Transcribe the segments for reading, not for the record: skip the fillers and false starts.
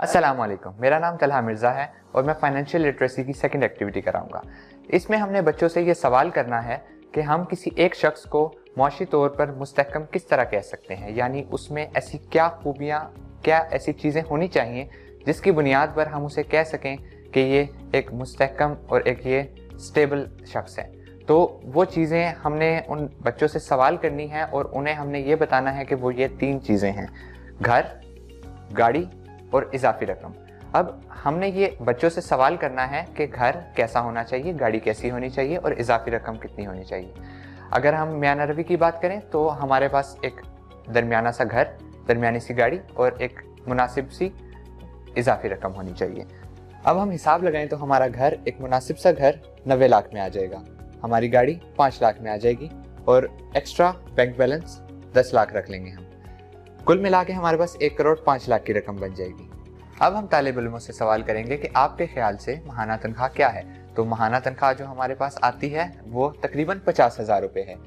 अस्सलाम वालेकुम, मेरा नाम तलहा मिर्ज़ा है और मैं फाइनेंशियल लिटरेसी की सेकंड एक्टिविटी कराऊंगा। इसमें हमने बच्चों से ये सवाल करना है कि हम किसी एक शख्स को मुआशी तौर पर मुस्तहकम किस तरह कह सकते हैं, यानी उसमें ऐसी क्या खूबियाँ, क्या ऐसी चीज़ें होनी चाहिए जिसकी बुनियाद पर हम उसे कह सकें कि ये एक मुस्तहकम और एक ये स्टेबल शख्स है। तो वो चीज़ें हमने उन बच्चों से सवाल करनी है और उन्हें हमने ये बताना है कि वो ये 3 चीज़ें हैं: घर, गाड़ी और इजाफी रकम। अब हमने ये बच्चों से सवाल करना है कि घर कैसा होना चाहिए, गाड़ी कैसी होनी चाहिए और इजाफी रकम कितनी होनी चाहिए। अगर हम मियां रवि की बात करें तो हमारे पास एक दरमियाना सा घर, दरमियानी सी गाड़ी और एक मुनासिब सी इजाफी रकम होनी चाहिए। अब हम हिसाब लगाएं तो हमारा घर, एक मुनासिब सा घर 90 लाख में आ जाएगा, हमारी गाड़ी 5 लाख में आ जाएगी और एक्स्ट्रा बैंक बैलेंस 10 लाख रख लेंगे हम। कुल मिला के हमारे पास 1 करोड़ 5 लाख की रकम बन जाएगी। अब हम तालिब इल्मों से सवाल करेंगे कि आपके ख्याल से महाना तनख्वाह क्या है। तो महाना तनख्वाह जो हमारे पास आती है वो तकरीबन 50,000 रुपये है।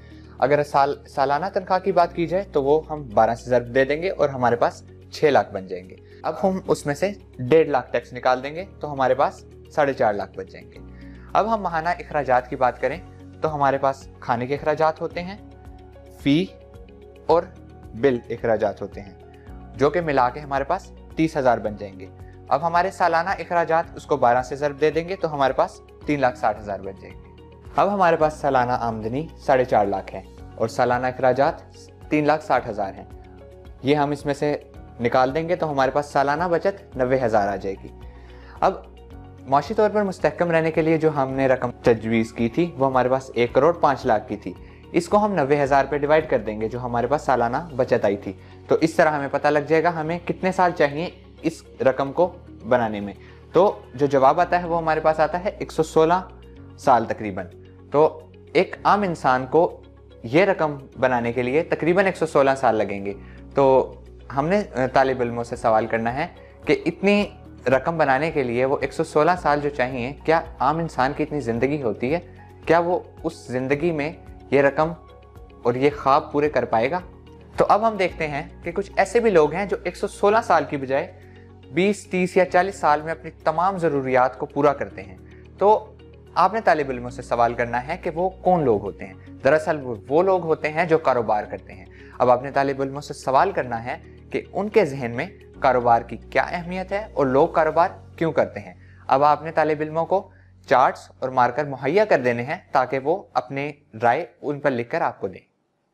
अगर सालाना तनख्वाह की बात की जाए तो वो हम 12 से ज़रब दे देंगे और हमारे पास 6 लाख बन जाएंगे। अब हम उसमें से 1.5 लाख टैक्स निकाल देंगे तो हमारे पास 4.5 लाख बच जाएंगे। अब हम माहाना अखराजात की बात करें तो हमारे पास खाने के अखराजात होते हैं, फ़ी और बिल अखराजात होते हैं, जो कि मिला के हमारे पास 30,000 बन जाएंगे। अब हमारे सालाना अखराजात उसको 12 से ज़रब दे देंगे तो हमारे पास 3,60,000 बन जाएंगे। अब हमारे पास सालाना आमदनी 4.5 लाख है और सालाना अखराजात 3,60,000 हैं। ये हम इसमें से निकाल देंगे तो हमारे पास सालाना बचत 90,000 आ जाएगी। अब माशी तौर पर मुस्तहकम रहने के लिए जो हमने रकम तजवीज़ की थी वो हमारे पास 1 करोड़ 5 लाख की थी। इसको हम 90,000 पे डिवाइड कर देंगे जो हमारे पास सालाना बचत आई थी। तो इस तरह हमें पता लग जाएगा हमें कितने साल चाहिए इस रकम को बनाने में। तो जो जवाब आता है वो हमारे पास आता है 116 साल तकरीबन। तो एक आम इंसान को ये रकम बनाने के लिए तकरीबन 116 साल लगेंगे। तो हमने तालिब इल्मों से सवाल करना है कि इतनी रकम बनाने के लिए वो 116 साल जो चाहिए, क्या आम इंसान की इतनी ज़िंदगी होती है? क्या वो उस ज़िंदगी में ये रकम और ये ख्वाब पूरे कर पाएगा? तो अब हम देखते हैं कि कुछ ऐसे भी लोग हैं जो 116 साल की बजाय 20, 30 या 40 साल में अपनी तमाम ज़रूरियात को पूरा करते हैं। तो आपने तालिब इल्मों से सवाल करना है कि वो कौन लोग होते हैं। दरअसल वो लोग होते हैं जो कारोबार करते हैं। अब आपने तालिब इल्मों से सवाल करना है कि उनके जहन में कारोबार की क्या अहमियत है और लोग कारोबार क्यों करते हैं। अब आपने तालिब इल्मों को चार्ट्स और मार्कर मुहैया कर देने हैं ताकि वो अपने राय उन पर लिखकर आपको दें।